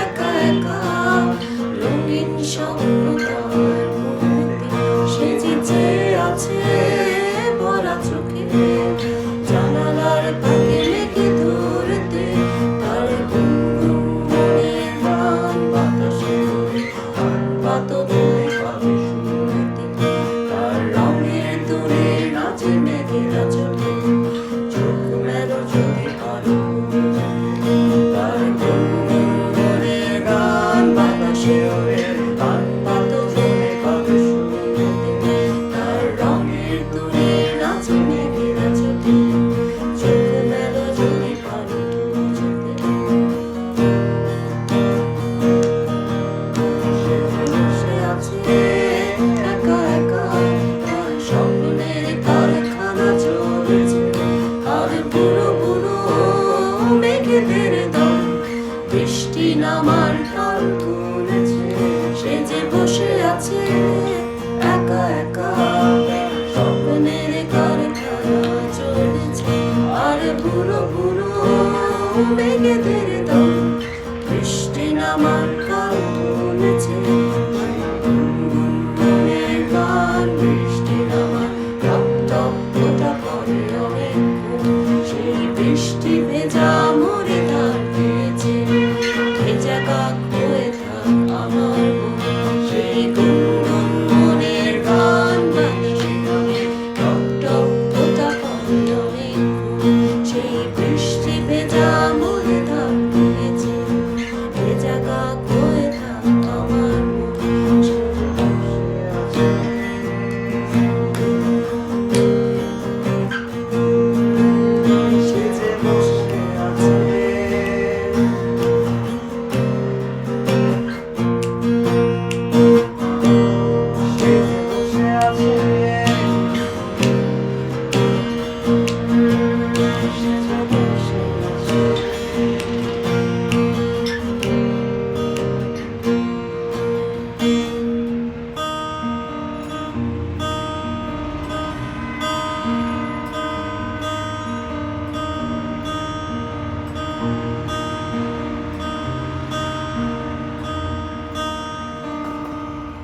একা একা রঙিন স্বপ্ন তার মনেতে সেজেছে আছে ভরা চোখে জানালার ফাঁকে লেগে ধরতে তার ঘুম ঘুম মনের গান বাতাসে উড়ে গান পাতো বয়ে পাবে শুনতে তার রঙের দূরে নাচে মেঘেরা চোখে চোখ মেলো যদি পারো তার ঘুম ঘুম মনের গান বাতাসে উড়ে গান পাতো বয়ে পাবে শুনতে তার রঙের দূরে নাচে মেঘেরা চোখে চোখ মেলো যদি পারো বসে আছে একা একা তার স্বপ্নের কারখানা চলেছে আর বুড়ো বুড়ো মেঘেদের দল বৃষ্টি নামার ঢল তুলেছে সে যে বসে আছে একা একা স্বপ্নের কারখানা চলেছে আর বুড়ো বুড়ো মেঘেদের